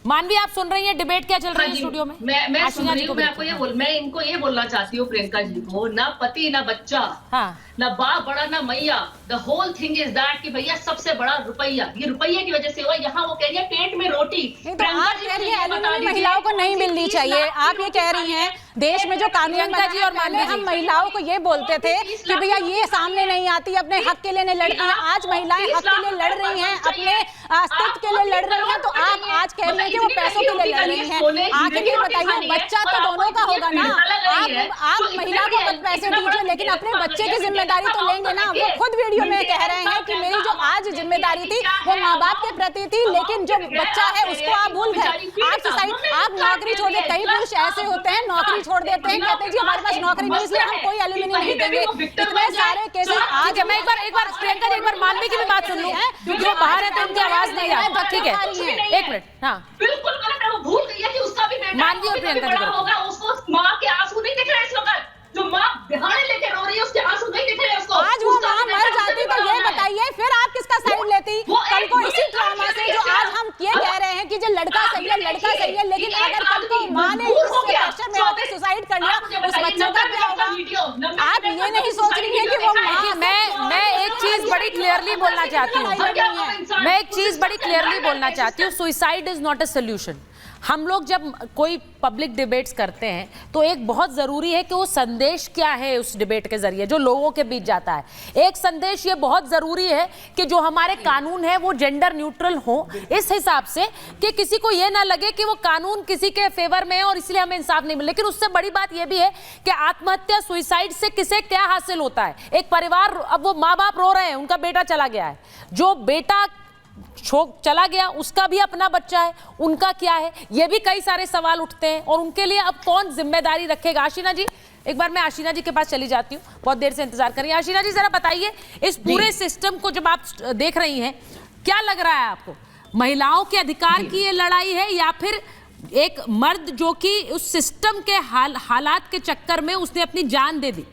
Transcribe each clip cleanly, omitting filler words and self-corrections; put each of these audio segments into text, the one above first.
मानवी, आप सुन रही हैं डिबेट क्या चल रही है स्टूडियो में? मैं सुन रही हूँ। मैं इनको ये बोलना चाहती हूँ, प्रियंका जी को, ना पति ना बच्चा, ना बाप बड़ा ना मैया, the whole thing is that कि भैया सबसे बड़ा रुपया, ये रुपये की वजह से हुआ। यहाँ वो कह रही है पेट में रोटी। तो आप कह रही है महिलाओं को नहीं मिलनी चाहिए, आप ये कह रही हैं देश में जो कानून बना जी और मानवी, हम महिलाओं को ये बोलते थे कि भैया ये सामने नहीं आती, अपने हक के लिए लड़ती हैं। आज महिलाएं हक के लिए लड़ रही हैं, अपने अस्तित्व के लिए लड़ रही हैं, तो आप आज कह रही हैं कि वो पैसों के लिए लड़ रही हैं। आखिर ये बताइए, बच्चा तो दोनों का होगा ना। आप महिला को पैसे दीजिए, लेकिन अपने बच्चे की जिम्मेदारी तो लेंगे ना। वो खुद वीडियो में कह रहे हैं कि मेरी जो आज जिम्मेदारी थी वो माँ बाप के प्रति थी, लेकिन जो बच्चा है उसको आप भूल गए। आप सोसाइटी, आप नौकरी छोड़ दे, कई पुरुष ऐसे होते हैं नौकरी छोड़ देते हैं, कहते हैं जी हमारे पास नौकरी नहीं, इसलिए हम कोई एलिमनी नहीं देंगे। इतने सारे केसेस आज। मैं एक बार प्रियंका जी, एक बार मानवी की भी बात सुन लूं, जो बाहर है तो उनकी आवाज नहीं आ रही। ठीक है, एक मिनट। हाँ, बिल्कुल गलत है। वो भूल गई है कि उसका भी बेटा मानवी और प्रियंका बड़ा होगा। उसको माँ के आंसू नहीं दिख रहे इस वक्त, जो माँ दिहाड़े लेके रो रही है उसके आंसू नहीं दिख रहे उसको। आज वो माँ मर जाती तो ये बताइए फिर आप किसका साइड लेती? कल को इसी ट्रॉमा से जो आज हम ये कह रहे हैं कि जो लड़का सही है, लड़का सही है, लेकिन अगर कल को माँ ने इसके प्रेशर में आकर सुसाइड कर लिया, उस बच्चे का क्या होगा? आप ये नहीं सोच रही है कि वो माँ। मैं एक चीज बड़ी क्लियरली बोलना चाहती हूँ, मैं एक चीज बड़ी क्लियरली बोलना चाहती हूँ, suicide is not a solution. हम लोग जब कोई पब्लिक डिबेट्स करते हैं तो एक बहुत ज़रूरी है कि वो संदेश क्या है उस डिबेट के ज़रिए जो लोगों के बीच जाता है। एक संदेश ये बहुत ज़रूरी है कि जो हमारे कानून है वो जेंडर न्यूट्रल हो, इस हिसाब से कि किसी को ये ना लगे कि वो कानून किसी के फेवर में है और इसलिए हमें इंसाफ नहीं मिले। लेकिन उससे बड़ी बात ये भी है कि आत्महत्या, सुसाइड से किसे क्या हासिल होता है। एक परिवार, अब वो माँ बाप रो रहे हैं, उनका बेटा चला गया है, जो बेटा चला गया उसका भी अपना बच्चा है, उनका क्या है, ये भी कई सारे सवाल उठते हैं और उनके लिए अब कौन जिम्मेदारी रखेगा। आशीना जी, एक बार मैं आशीना जी के पास चली जाती हूँ, बहुत देर से इंतजार कर रही हैं। आशीना जी, जरा बताइए इस पूरे सिस्टम को जब आप देख रही हैं, क्या लग रहा है आपको? महिलाओं के अधिकार की ये लड़ाई है या फिर एक मर्द जो कि उस सिस्टम के हालात के चक्कर में उसने अपनी जान दे दी?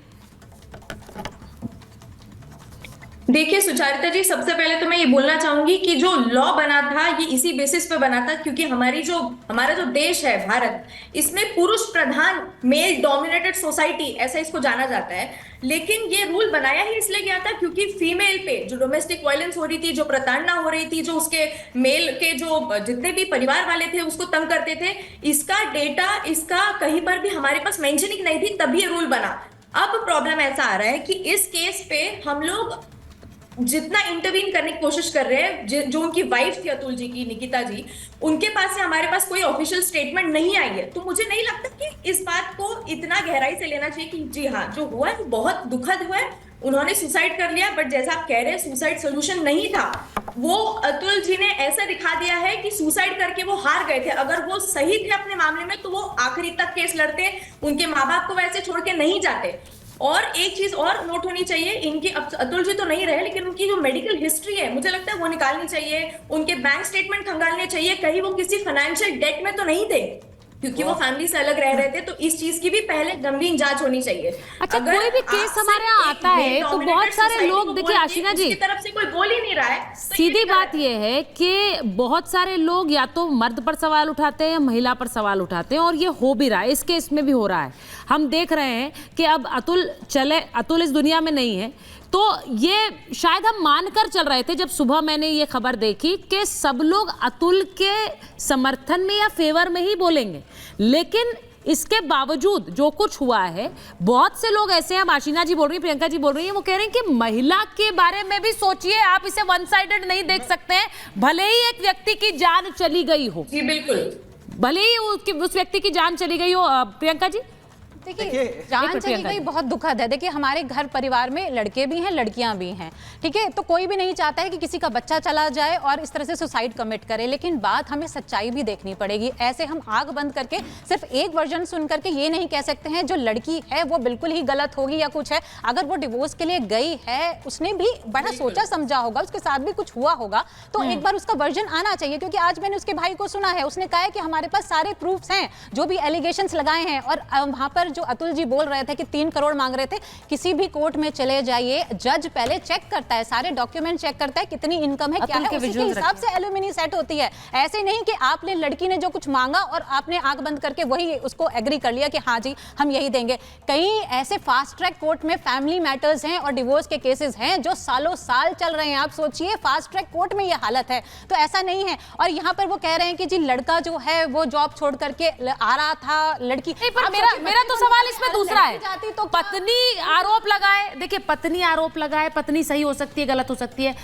देखिए सुचारिता जी, सबसे पहले तो मैं ये बोलना चाहूंगी कि जो लॉ बना था ये इसी बेसिस पे बना था क्योंकि हमारा जो देश है भारत, इसमें पुरुष प्रधान, मेल डोमिनेटेड सोसाइटी ऐसा इसको जाना जाता है। लेकिन ये रूल बनाया ही इसलिए गया था क्योंकि फीमेल पे जो डोमेस्टिक वायलेंस हो रही थी, जो प्रताड़ना हो रही थी, जो उसके मेल के जो जितने भी परिवार वाले थे उसको तंग करते थे, इसका डेटा, इसका कहीं पर भी हमारे पास मेंशनिंग नहीं थी, तभी ये रूल बना। अब प्रॉब्लम ऐसा आ रहा है कि इस केस पे हम लोग जितना इंटरवीन करने की कोशिश कर रहे हैं, जो उनकी वाइफ थी अतुल जी की, निकिता जी, उनके पास से हमारे पास कोई ऑफिशियल स्टेटमेंट नहीं आई है। तो मुझे नहीं लगता कि इस बात को इतना गहराई से लेना चाहिए कि जी हाँ, जो हुआ है वो बहुत दुखद हुआ है, उन्होंने सुसाइड कर लिया। बट जैसा आप कह रहे हैं सुसाइड सोल्यूशन नहीं था, वो अतुल जी ने ऐसा दिखा दिया है कि सुसाइड करके वो हार गए थे। अगर वो सही थे अपने मामले में तो वो आखिरी तक केस लड़ते, उनके माँ बाप को वैसे छोड़ के नहीं जाते। और एक चीज और नोट होनी चाहिए, इनकी अतुल जी तो नहीं रहे लेकिन उनकी जो मेडिकल हिस्ट्री है मुझे लगता है वो निकालनी चाहिए, उनके बैंक स्टेटमेंट खंगालने चाहिए, कहीं वो किसी फाइनेंशियल डेट में तो नहीं थे क्योंकि वो फैमिली से अलग रह रहे थे। तो इस चीज की भी पहले गंभीर जांच होनी चाहिए। अच्छा, कोई भी केस हमारे यहाँ आता है तो बहुत सारे लोग, देखिए आशीना जी, तरफ से कोई बोल ही नहीं रहा है। सीधी बात यह है कि बहुत सारे लोग या तो मर्द पर सवाल उठाते हैं या महिला पर सवाल उठाते हैं, और ये हो भी रहा है, इस केस में भी हो रहा है। हम देख रहे हैं कि अब अतुल इस दुनिया में नहीं है, तो ये शायद हम मानकर चल रहे थे जब सुबह मैंने ये खबर देखी कि सब लोग अतुल के समर्थन में या फेवर में ही बोलेंगे, लेकिन इसके बावजूद जो कुछ हुआ है, बहुत से लोग ऐसे हैं, आशीना जी बोल रही है, प्रियंका जी बोल रही है, वो कह रहे हैं कि महिला के बारे में भी सोचिए, आप इसे वन साइडेड नहीं देख सकते हैं। भले ही एक व्यक्ति की जान चली गई हो, जी बिल्कुल, भले ही उस व्यक्ति की जान चली गई हो। प्रियंका जी, देखिए जान चली गई बहुत दुखद है। देखिए हमारे घर परिवार में लड़के भी हैं, लड़कियां भी हैं, ठीक है, तो कोई भी नहीं चाहता है कि किसी का बच्चा चला जाए और इस तरह से सुसाइड कमिट करे, लेकिन बात हमें सच्चाई भी देखनी पड़ेगी। ऐसे हम आग बंद करके सिर्फ एक वर्जन सुन करके ये नहीं कह सकते हैं जो लड़की है वो बिल्कुल ही गलत होगी या कुछ है। अगर वो डिवोर्स के लिए गई है, उसने भी बड़ा सोचा समझा होगा, उसके साथ भी कुछ हुआ होगा, तो एक बार उसका वर्जन आना चाहिए। क्योंकि आज मैंने उसके भाई को सुना है, उसने कहा है कि हमारे पास सारे प्रूफ्स हैं, जो भी एलिगेशंस लगाए हैं, और वहां पर जो अतुल जी बोल रहे थे कि 3 करोड़ मांग रहे थे, किसी भी कोर्ट में चले जाइए, जज पहले चेक करता है, सारे डॉक्यूमेंट चेक करता है, कितनी इनकम है, क्या है, उसी के हिसाब से एलुमनी सेट होती है। ऐसे नहीं कि आपने लड़की ने जो कुछ मांगा और आपने आंख बंद करके वही उसको एग्री कर लिया कि हाँ जी हम यही देंगे। कई ऐसे फास्ट ट्रैक कोर्ट में फैमिली मैटर्स हैं और डिवोर्स के केसेस हैं जो सालों साल चल रहे हैं। आप सोचिए फास्ट ट्रैक कोर्ट में ये हालत है, तो ऐसा नहीं है। और यहाँ पर वो कह रहे हैं कि जी लड़का जो है वो जॉब छोड़ करके आ रहा था, लड़की नहीं, पर मेरा तो सवाल इसमें दूसरा है। तो पत्नी आरोप लगाए, देखिए पत्नी आरोप लगाए, पत्नी सही हो सकती है, गलत हो सकती है,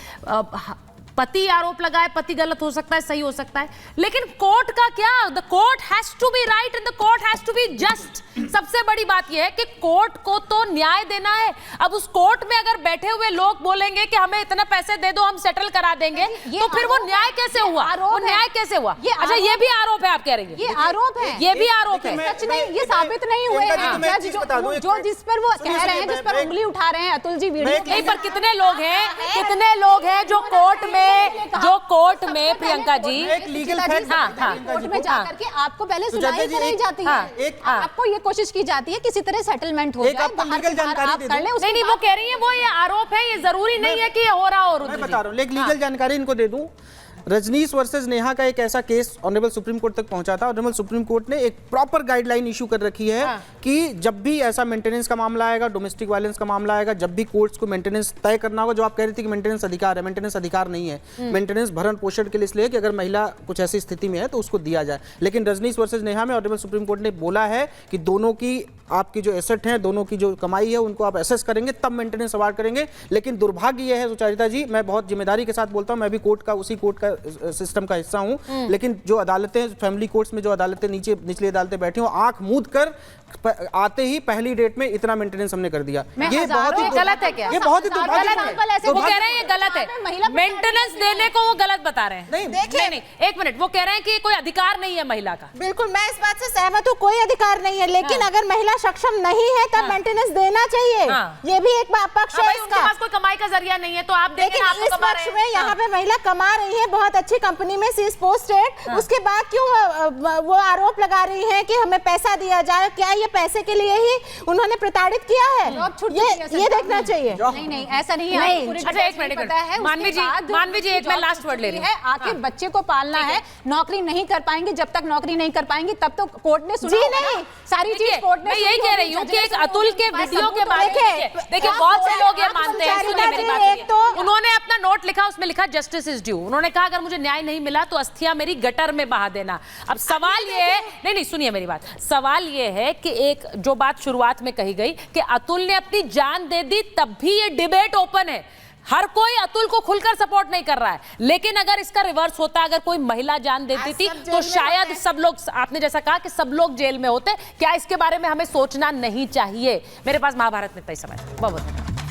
पति आरोप लगाए, पति गलत हो सकता है, सही हो सकता है, लेकिन कोर्ट का क्या? The court has to be right and the court has to be just. सबसे बड़ी बात यह है कि कोर्ट को तो न्याय देना है। अब उस कोर्ट में अगर बैठे हुए लोग बोलेंगे कि हमें इतना पैसे दे दो, हम सेटल करा देंगे, तो फिर वो न्याय कैसे हुआ? वो न्याय कैसे हुआ? अच्छा, ये भी आरोप है, आप कह रही है? ये आरोप है, ये भी आरोप है। सच नहीं, ये साबित नहीं हुए हैं। जो जिस पर वो कह रहे हैं, जिस पर उंगली उठा रहे हैं अतुल जी वीडियो नहीं, पर कितने लोग हैं जो कोर्ट में प्रियंका जी एक लीगल फैक्ट, कोर्ट में जाकर के आपको पहले सुनाई कराई जाती है, आपको ये कोशिश की जाती है किसी तरह सेटलमेंट हो जाए, बाहर लीगल जानकारी दे दूं। नहीं, वो कह रही है वो ये आरोप है, ये जरूरी नहीं है कि ये हो रहा हो। मैं बता रहा हूँ, एक लीगल जानकारी इनको दे दूं। रजनीश वर्सेस नेहा का एक ऐसा केस ऑनरेबल सुप्रीम कोर्ट तक पहुंचा था। ऑनरेबल सुप्रीम कोर्ट ने एक प्रॉपर गाइडलाइन इशू कर रखी है कि जब भी ऐसा मेंटेनेंस का मामला आएगा, डोमेस्टिक वायलेंस का मामला आएगा, जब भी कोर्ट्स को मेंटेनेंस तय करना होगा, जो आप कह रही थी कि मेंटेनेंस अधिकार है, मेंटेनेंस अधिकार नहीं है। मेंटेनेंस भरण पोषण के लिए इसलिए कि अगर महिला कुछ ऐसी स्थिति में है तो उसको दिया जाए। लेकिन रजनीश वर्सेस नेहा में ऑनरेबल सुप्रीम कोर्ट ने बोला है कि दोनों की आपकी जो एसेट है, दोनों की जो कमाई है, उनको आप एसेस करेंगे तब मेंटेनेंस अवार्ड करेंगे। लेकिन दुर्भाग्य यह है सुचारिता जी, मैं बहुत जिम्मेदारी के साथ बोलता हूं, मैं भी कोर्ट का, उसी कोर्ट का सिस्टम का हिस्सा हूं, लेकिन जो अदालतें, फैमिली कोर्ट्स में जो अदालतें निचली अदालतें बैठी हो, आंख मूंद कर आते ही पहली डेट में इतना मेंटेनेंस हमने कर दिया। ये बहुत ही गलत है। क्या ये बहुत ही दुर्भाग्य है। वो कह रहे हैं ये गलत है, मेंटेनेंस देने को वो गलत बता रहे हैं। नहीं, एक मिनट, वो कह रहे हैं कि कोई अधिकार नहीं है महिला का। बिल्कुल, मैं इस बात से सहमत हूँ, कोई अधिकार नहीं है, लेकिन अगर महिला सक्षम नहीं है तब मेंटेनेंस देना चाहिए। ये भी एक पक्ष है इसका। उनके पास कोई कमाई का जरिया नहीं है, तो आप देखें ना, इस पक्ष में यहाँ पे महिला कमा रही है, बहुत अच्छी कंपनी में, सी इज पोस्टेड, उसके बाद क्यों वो आरोप लगा रही है कि हमें पैसा दिया जाए? क्या ये पैसे के लिए ही उन्होंने प्रताड़ित किया है? ये देखना चाहिए। नहीं, ऐसा नहीं है। अच्छा, एक मिनट, मानवी जी एक मैं लास्ट वर्ड ले रही हूं। आके बच्चे को पालना है, नौकरी नहीं कर पाएंगे, जब तक नौकरी नहीं कर पाएंगे तब तो कोर्ट ने सुना नहीं, सारी चीज कोर्ट ने। मैं यही कह रही हूँ कि एक अतुल के वीडियो के बारे में देखिए, बहुत से लोग ये मानते हैं, सुनिए मेरी बात, उन्होंने अपना नोट लिखा, उसमें लिखा जस्टिस इज ड्यू। उन्होंने कहा अगर मुझे न्याय नहीं मिला तो अस्थियां मेरी गटर में बहा देना। अब सवाल ये है, नहीं सुनिए मेरी बात, सवाल ये है कि एक जो बात शुरुआत में कही गई कि अतुल ने अपनी जान दे दी, तब भी ये डिबेट ओपन है। हर कोई अतुल को खुलकर सपोर्ट नहीं कर रहा है, लेकिन अगर इसका रिवर्स होता, अगर कोई महिला जान देती थी तो शायद सब लोग, आपने जैसा कहा कि सब लोग जेल में होते। क्या इसके बारे में हमें सोचना नहीं चाहिए? मेरे पास महाभारत में तय समय। बहुत